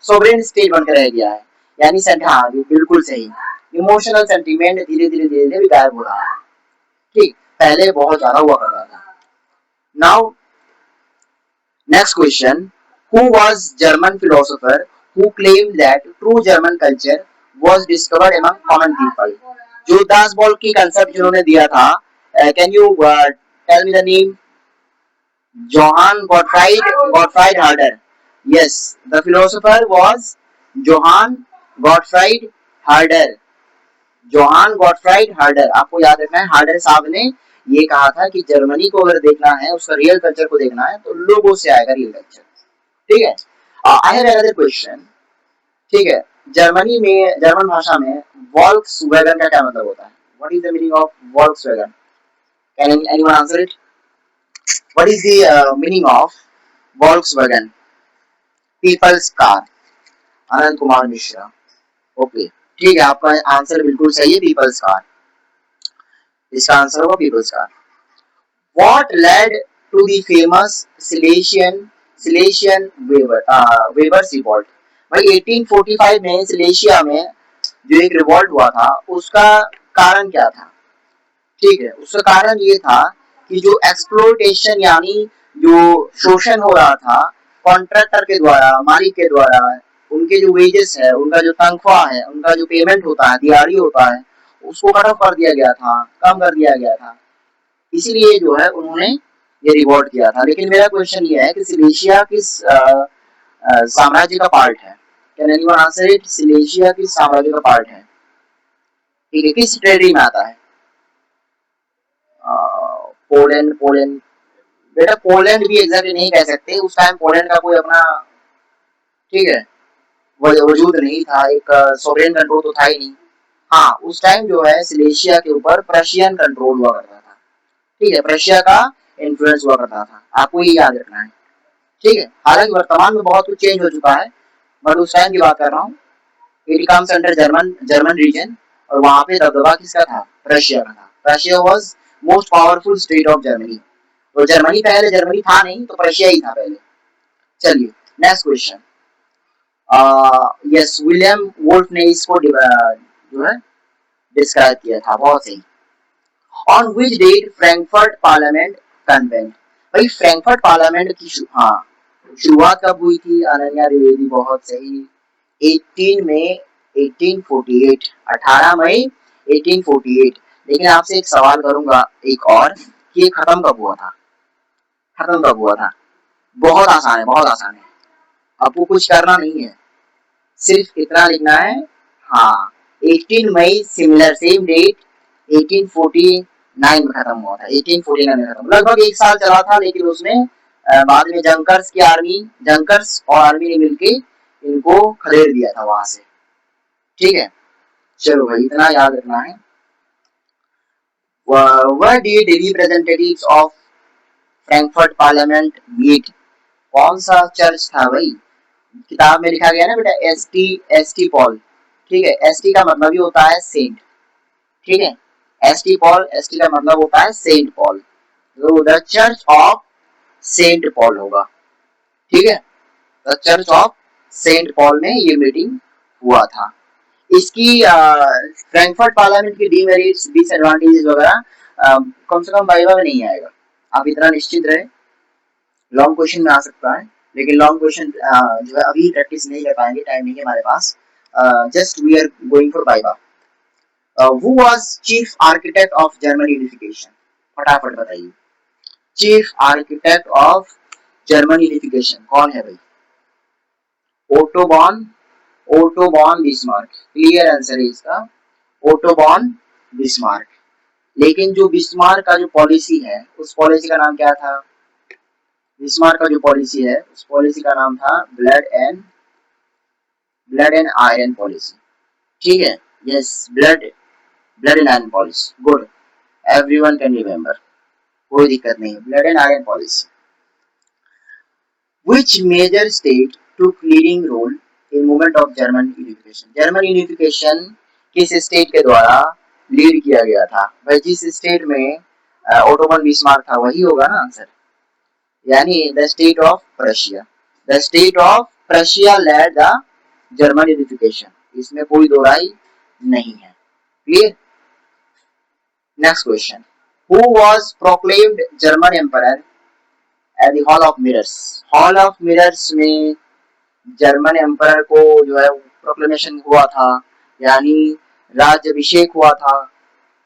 सोवरेन स्टेट बनकर रह गया है। यानी हाँ बिल्कुल सही, इमोशनल सेंटीमेंट धीरे धीरे भी गायब हो रहा है, ठीक। पहले बहुत ज्यादा हुआ करता था। Now next question, who was German philosopher who claimed that true German culture was discovered among common people? जो दास बॉल की कंसेप्ट जिन्होंने दिया था, can you tell me the name? Johann Gottfried Herder. Yes, the philosopher was Johann Gottfried Herder. Johann Gottfried Herder, आपको याद रखना है, हार्डर साहब ने ये कहा था कि जर्मनी को अगर देखना है, उसका रियल कल्चर को देखना है, तो लोगों से आएगा रियल कल्चर, ठीक है। आई हैव अनदर क्वेश्चन, ठीक है। जर्मनी में, जर्मन भाषा में वॉल्क्सवैगन का क्या मतलब होता है? What is the meaning of Volkswagen? Can anyone answer it? What is the meaning of Volkswagen? People's car. Anand Kumar Mishra, okay, ठीक है, आपका आंसर बिल्कुल सही है, पीपल्स कार। इसका आंसर होगा people's car. What led to the famous Silesian Weber's revolt? भाई 1845 में सिलेशिया में जो एक रिवॉल्ट हुआ था, उसका कारण क्या था? ठीक है, उसका कारण ये था कि जो एक्सप्लोइटेशन यानी जो शोषण हो रहा था कॉन्ट्रैक्टर के द्वारा, मालिक के द्वारा, उनके जो वेजेस है, उनका जो तनख्वाह है, उनका जो पेमेंट होता है, दिहाड़ी होता है, उसको कट ऑफ कर दिया गया था, कम कर दिया गया था। इसीलिए जो है उन्होंने ये रिवॉल्ट किया था। लेकिन मेरा क्वेश्चन ये है कि सिलेशिया किस साम्राज्य का पार्ट है? Can anyone answer it? Silesia किस साम्राज्य का पार्ट है? ठीक है, किस टेरिटरी में आता है? पोलैंड, पोलैंड बेटा, पोलैंड भी एग्जैक्टली नहीं कह सकते, उस टाइम पोलैंड का कोई अपना, ठीक है, वजूद नहीं था, एक सोवरेन कंट्रोल तो था ही नहीं। हाँ, उस टाइम जो है सिलेशिया के ऊपर प्रशियन कंट्रोल हुआ करता था, ठीक है, प्रशिया का इन्फ्लुएंस हुआ करता था, आपको ये याद रखना है, ठीक है। हालांकि वर्तमान में बहुत कुछ चेंज हो चुका है, बट उस टाइम की बात कर रहा हूँ। It comes under German region, और वहां पे दबदबा किसका था? रशिया का था। Russia was most powerful state of Germany, तो जर्मनी पहले जर्मनी था नहीं, तो रशिया ही था पहले। चलिए next question. Yes, William Wolf ने इसको जो है डिस्क्राइब किया था, बहुत सही। On which date Frankfurt parliament convene? भाई फ्रैंकफर्ट पार्लियामेंट की शुरुआत कब हुई थी? अनन्या द्विवेदी, बहुत सही, 18 मई 1848, 18 मई 1848। लेकिन आपसे एक सवाल करूंगा एक और, कि ये खत्म कब हुआ था? खत्म कब हुआ था? बहुत आसान है, बहुत आसान है, आपको कुछ करना नहीं है, सिर्फ इतना लिखना है, हाँ, 18 मई, सिमिलर सेम डेट 1849 में खत्म हुआ था, 1849 में खत्म, लगभग एक साल चला था, लेकिन उसमें बाद में जंकर्स और आर्मी ने मिलके इनको खदेड़ दिया था वहां से, ठीक है। चलो भाई, इतना याद रखना है। Where did representatives of Frankfurt parliament meet? कौन सा चर्च था भाई? किताब में लिखा गया ना बेटा, एसटी पॉल, ठीक है, एसटी का मतलब ही होता है सेंट, ठीक है, एसटी पॉल, एसटी का मतलब होता है सेंट पॉल, तो the church of Saint Paul होगा, ठीक है, the church of Saint Paul में ये मीटिंग हुआ था। इसकी फ्रैंकफर्ट पार्लियामेंट की डीमेरिट्स डिसएडवांटेजेस वगैरह कम से कम वाइवा में नहीं आएगा, आप इतना निश्चित रहे। लॉन्ग क्वेश्चन में आ सकता है, लेकिन लॉन्ग क्वेश्चन जो है अभी प्रैक्टिस नहीं कर पाएंगे, टाइम नहीं है हमारे पास। Just we are going for viva. Who was chief architect of German unification, फटाफट बताइए। Chief architect of German unification कौन है भाई? ओटो बॉन बिस्मार्क, क्लियर आंसर है इसका, ओटो बॉन बिस्मार्क। लेकिन जो बिस्मार्क का जो पॉलिसी है, उस पॉलिसी का नाम क्या था? बिस्मार्क का जो पॉलिसी है, उस पॉलिसी का नाम था ब्लड एंड आयरन पॉलिसी। ठीक है, yes, blood and iron policy, good, everyone can remember, कोई दिक्कत नहीं, blood and iron policy. Which major state took leading role in movement of German unification? German unification किस state के द्वारा lead किया गया था? भाई जिस स्टेट में ओटोमन बिस्मार्क था वही होगा ना आंसर, यानी the state of Prussia. The state of Prussia led the German unification, इसमें कोई दो राय नहीं है। Clear? Next question, who was proclaimed German emperor at the hall of mirrors? Hall of mirrors में जर्मन एम्परर को जो है प्रोक्लेमेशन हुआ था, यानी राज्यभिषेक हुआ था।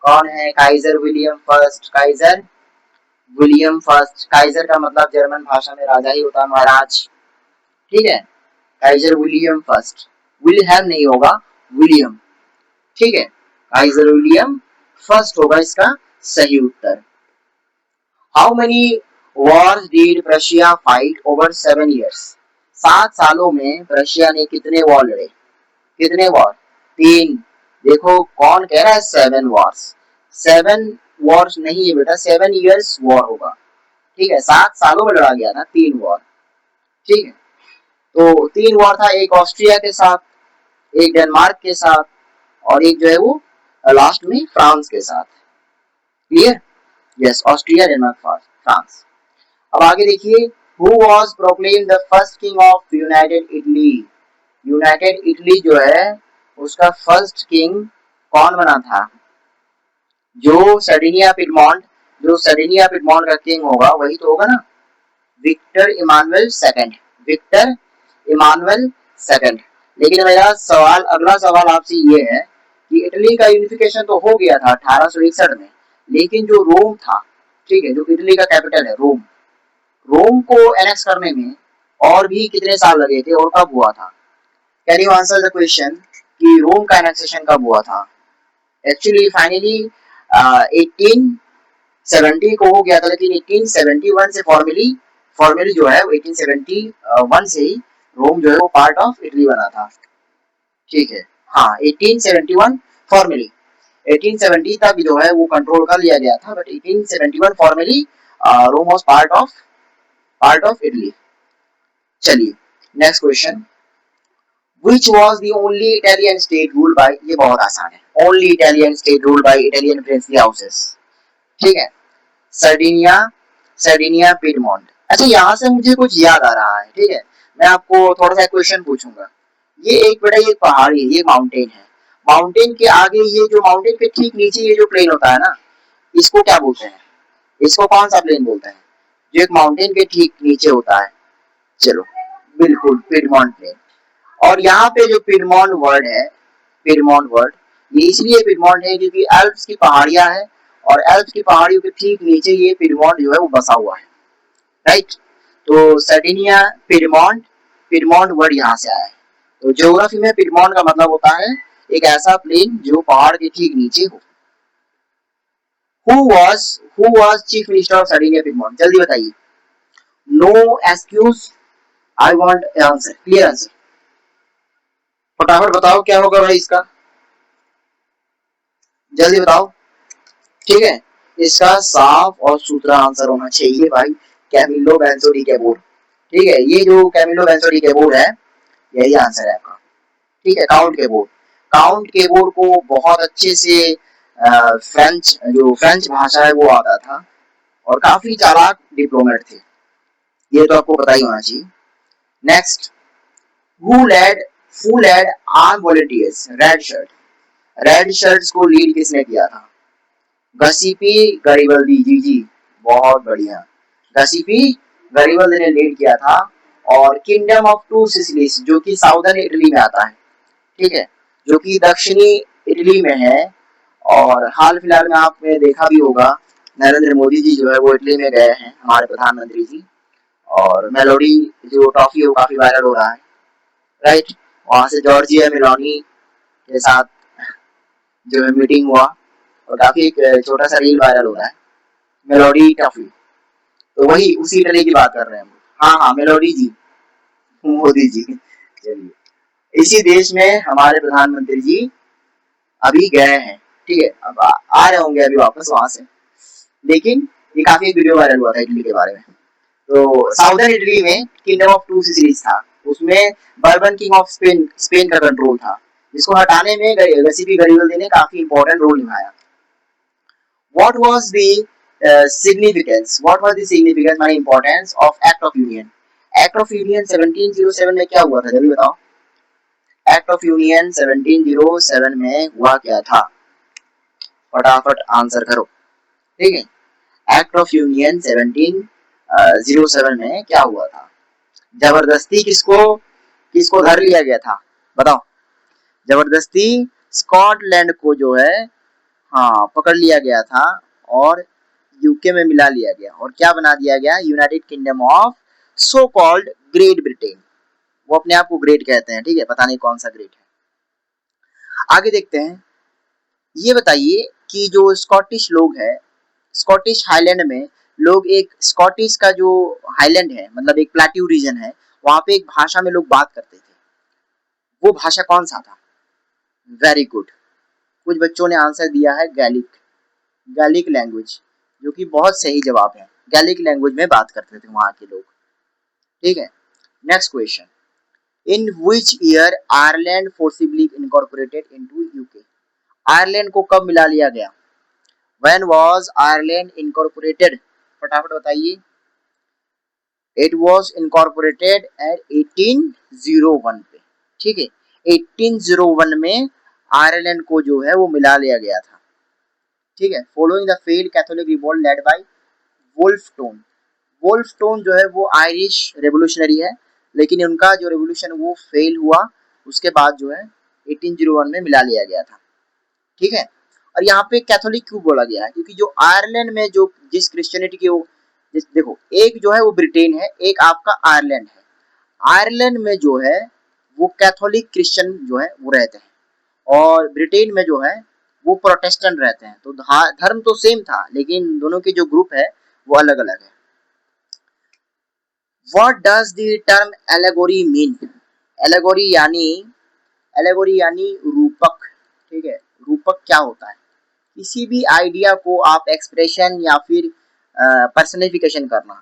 कौन है? Kaizer William first. Kaizer William first, Kaizer का मतलब जर्मन भाषा में राजा ही होता है, महाराज। ठीक है, काइजर विलियम फर्स्ट, विलहेम नहीं होगा, विलियम। ठीक है, काइजर विलियम फर्स्ट होगा इसका सही उत्तर। How many wars did Prussia fight over 7 years? 7 सालों में रशिया ने कितने वॉर लड़े? कितने वॉर? 3। देखो कौन कह रहा है 7 वॉर्स? 7 वॉर्स नहीं है बेटा, 7 years वॉर होगा। ठीक है, 7 सालों में लड़ा गया था 3 वॉर। ठीक है, तो 3 वॉर था, एक ऑस्ट्रिया के साथ, एक डेनमार्क के साथ, और एक जो है वो लास्ट में फ्रांस के साथ। Clear? Yes, Austria, Denmark, France. अब आगे देखिए, who was proclaimed the first king of united Italy? United Italy जो है उसका फर्स्ट किंग कौन बना था? जो सर्डिनिया पिडमॉन्ट, जो सर्डिनिया पिडमॉन्ट का किंग होगा वही तो होगा ना, Victor Emmanuel second. Victor Emmanuel second. लेकिन मेरा सवाल, अगला सवाल आपसे ये है कि इटली का यूनिफिकेशन तो हो गया था 1861 में, लेकिन जो रोम था, ठीक है, जो इटली का कैपिटल है रोम, रोम को एनेक्स करने में और भी कितने साल लगे थे और कब हुआ था? Can you answer the question कि रोम का एनेक्सेशन कब हुआ था? एक्चुअली फाइनली 1870 को हो गया था, लेकिन 1871 से फॉर्मली जो है 1871 से ही रोम जो है वो पार्ट ऑफ इटली बना था। ठीक है, हाँ 1871 फॉर्मली, 1870 तक जो है वो कंट्रोल कर लिया गया था, but 1871 formally Rome was part of Italy. चलिए next question, Which was the only Italian state ruled by, ये बहुत आसान है, only Italian state ruled by Italian princely houses? ठीक है, सर्डिनिया, सर्डिनिया पिडमॉन्ट। अच्छा यहाँ से मुझे कुछ याद आ रहा है, ठीक है, मैं आपको थोड़ा सा क्वेश्चन पूछूंगा। ये एक बड़ा ये पहाड़ी है, ये माउंटेन है, माउंटेन के आगे ये जो माउंटेन के ठीक नीचे ये जो प्लेन होता है ना, इसको क्या बोलते हैं? इसको कौन सा प्लेन बोलते हैं जो एक माउंटेन के ठीक नीचे होता है? चलो, बिल्कुल पिडमॉन्ट प्लेन। और यहाँ पे जो पिडमॉन्ट वर्ड है, पिडमॉन्ट वर्ड ये इसलिए पिडमॉन्ट है क्योंकि एल्प्स की पहाड़ियां हैं, और एल्प्स की पहाड़ियों के ठीक नीचे ये पिडमॉन्ट जो है वो बसा हुआ है, राइट? तो सर्डिनिया पिडमॉन्ट, पिडमॉन्ट वर्ड यहाँ से आया है। तो ज्योग्राफी में पिडमॉन्ट का मतलब होता है एक ऐसा प्लेन जो पहाड़ के ठीक नीचे हो। Who was chief minister of Sardinia Piedmont? जल्दी बताइए, no excuse, I want answer, clear answer, फटाफट बताओ क्या होगा भाई इसका, जल्दी बताओ। ठीक है, इसका साफ और सुथरा आंसर होना चाहिए भाई, कैमिलो बेंसो डी कैबोर। ठीक है, ये जो कैमिलो बेंसो डी कैबोर है यही आंसर है आपका। ठीक है, काउंट केबोर, काउंट केबोर को बहुत अच्छे से फ्रेंच, जो फ्रेंच भाषा है वो आता था, और काफी चालाक डिप्लोमेट थे, ये तो आपको पता ही होना चाहिए। Next, who led full aid arm volunteers, red shirt. Red shirts को लीड किसने किया था? गसीपी गरिबल्दी जी जी, बहुत बढ़िया। गसीपी गरिबल्दी ने लीड किया था। और किंगडम ऑफ टू सिसिलीज जो कि साउदर्न इटली में आता है, ठीक है, जो कि दक्षिणी इटली में है। और हाल फिलहाल में आपने देखा भी होगा, नरेंद्र मोदी जी जो है वो इटली में गए हैं, हमारे प्रधानमंत्री जी। और मेलोडी जो ट्रॉफी है वो काफी वायरल हो रहा है, राइट। वहां से जॉर्जिया मेलोनी के साथ जो है मीटिंग हुआ, और काफी एक छोटा सा रील वायरल हो रहा है, मेलोडी ट्रॉफी। तो वही उसी इटली की बात कर रहे हैं हम। हाँ हाँ, मेलोडी जी, मोदी जी। चलिए, इसी देश में हमारे प्रधानमंत्री जी अभी गए हैं, ठीक है। अब आ रहे होंगे अभी वापस वहां से। लेकिन ये काफी एक वीडियो वायरल हुआ था इटली के बारे में। तो साउदर्न इटली में किंगडम ऑफ टू सीरीज था, उसमें bourbon king of Spain Spain का कंट्रोल था, जिसको हटाने में गसीपी गरिबल्दी ने काफी इंपॉर्टेंट रोल निभाया। What was the significance, what was the significance my importance of act of union? Act of union 1707 में क्या हुआ था, जल्दी बताओ। एक्ट ऑफ यूनियन 1707 में हुआ क्या था? फटाफट आंसर करो, ठीक है। एक्ट ऑफ यूनियन 1707 में क्या हुआ था? जबरदस्ती किसको किसको धर लिया गया था, बताओ। जबरदस्ती स्कॉटलैंड को जो है, हाँ, पकड़ लिया गया था, और यूके में मिला लिया गया, और क्या बना दिया गया? United kingdom of so called great Britain. वो अपने आप को ग्रेट कहते हैं, ठीक है, पता नहीं कौन सा ग्रेट है। आगे देखते हैं। ये बताइए कि जो स्कॉटिश लोग हैं, स्कॉटिश हाईलैंड में लोग, एक स्कॉटिश का जो हाईलैंड है, मतलब एक प्लेट्यू रीजन है, वहां पे एक भाषा में लोग बात करते थे। वो भाषा कौन सा था? Very good. कुछ बच्चों ने आंसर दिया है गैलिक, गैलिक लैंग्वेज, जो कि बहुत सही जवाब है। गैलिक लैंग्वेज में बात करते थे वहां के लोग, ठीक है। Next question. In which year Ireland forcibly incorporated into UK? Ireland को कब मिला लिया गया? When was Ireland incorporated? फटाफट बताइए। इट वाज इनकॉर्पोरेटेड एट 1801 पे, ठीक है। 1801 में आयरलैंड को जो है वो मिला लिया गया था, ठीक है। Following the failed Catholic revolt led by Wolfe Tone. Wolfe Tone जो है वो आयरिश रेवोल्यूशनरी है, लेकिन उनका जो रेवोल्यूशन वो फेल हुआ। उसके बाद जो है 1801 में मिला लिया गया था, ठीक है। और यहाँ पे कैथोलिक क्यों बोला गया है? क्योंकि जो आयरलैंड में जो जिस क्रिश्चियनिटी के वो, देखो, एक जो है वो ब्रिटेन है, एक आपका आयरलैंड है। आयरलैंड में जो है वो कैथोलिक क्रिश्चियन जो है वो रहते हैं, और ब्रिटेन में जो है वो प्रोटेस्टेंट रहते हैं। तो धर्म तो सेम था, लेकिन दोनों के जो ग्रुप है वो अलग अलग है। What does the term allegory mean? Allegory यानी, एलेगोरी यानी रूपक, ठीक है। रूपक क्या होता है? किसी भी आइडिया को आप एक्सप्रेशन या फिर पर्सनिफिकेशन करना।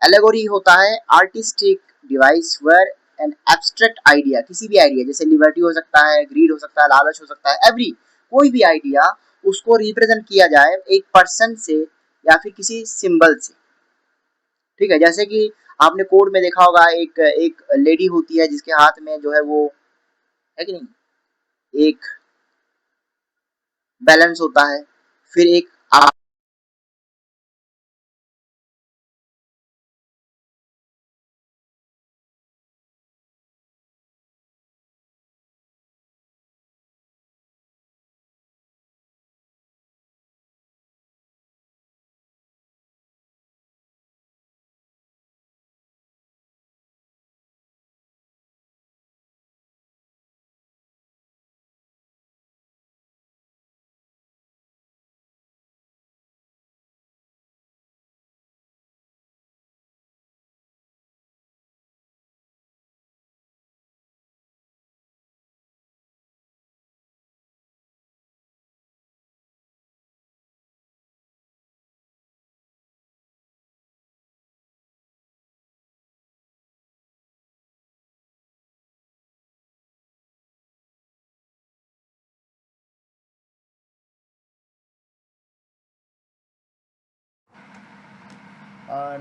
एलेगोरी होता है artistic device where an abstract idea, किसी भी आइडिया, जैसे लिबर्टी हो सकता है, ग्रीड हो सकता है, लालच हो सकता है, एवरी कोई भी आइडिया, उसको रिप्रेजेंट किया जाए एक पर्सन से या फिर किसी सिंबल से, ठीक है। जैसे कि आपने कोड में देखा होगा, एक एक लेडी होती है जिसके हाथ में जो है वो, है कि नहीं, एक बैलेंस होता है, फिर एक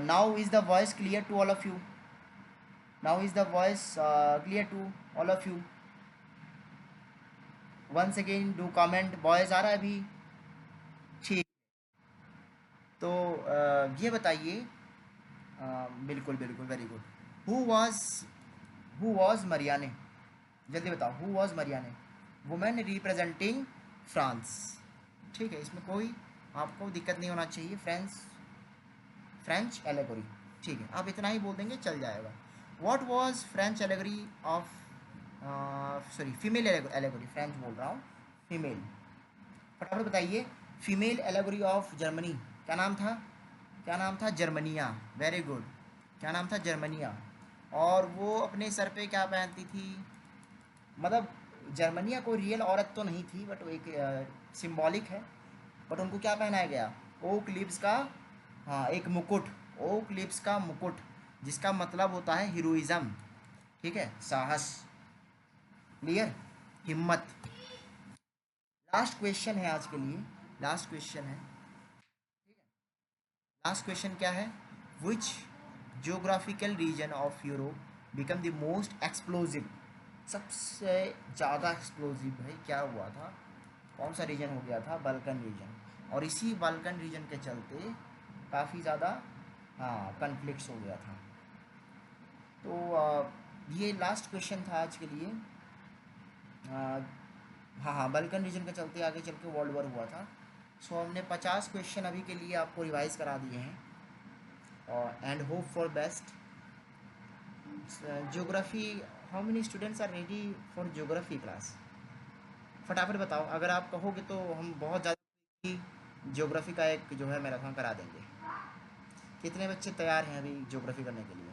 now is the voice clear to all of you? Now is the voice clear to all of you? Once again do comment, boys आ रहा है अभी? ठीक। तो ये बताइए, बिल्कुल बिल्कुल, very good. Who was who was Marianne, जल्दी बताओ, who was Marianne, women representing France. ठीक है, इसमें कोई आपको दिक्कत नहीं होना चाहिए। फ्रेंच एलेगोरी, ठीक है, आप इतना ही बोल देंगे चल जाएगा। What was French allegory of, sorry female allegory, French बोल रहा हूँ, फीमेल। फटाफट बताइए, फीमेल एलेगोरी ऑफ जर्मनी क्या नाम था? क्या नाम था? Germania, very good. क्या नाम था? जर्मनिया। और वो अपने सर पे क्या पहनती थी? मतलब जर्मनिया कोई रियल औरत तो नहीं थी, बट वो एक सिंबॉलिक है। बट उनको क्या पहनाया गया? ओक लिव्स का, हाँ, एक मुकुट, ओक लिव्स का मुकुट, जिसका मतलब होता है हीरोइज्म, ठीक है, साहस, क्लियर, हिम्मत। लास्ट क्वेश्चन है आज के लिए, लास्ट क्वेश्चन है। लास्ट क्वेश्चन क्या है? Which geographical region of Europe become the most explosive, सबसे ज़्यादा एक्सप्लोजिव है, क्या हुआ था? कौन सा रीजन हो गया था? Balkan reason. और इसी बाल्कन रीजन के चलते काफ़ी ज़्यादा, हाँ, कन्फ्लिक्ट्स हो गया था। तो ये लास्ट क्वेश्चन था आज के लिए। अ, हाँ हाँ, बाल्कन रीजन के चलते आगे चल के वर्ल्ड वॉर हुआ था। सो हमने 50 क्वेश्चन अभी के लिए आपको रिवाइज करा दिए हैं, और and hope for best. Geography, how many students are ready for geography class? फटाफट बताओ, अगर आप कहोगे तो हम बहुत ज़्यादा ज्योग्राफी का एक जो है मैराथन करा देंगे। कितने बच्चे तैयार हैं अभी ज्योग्राफी करने के लिए?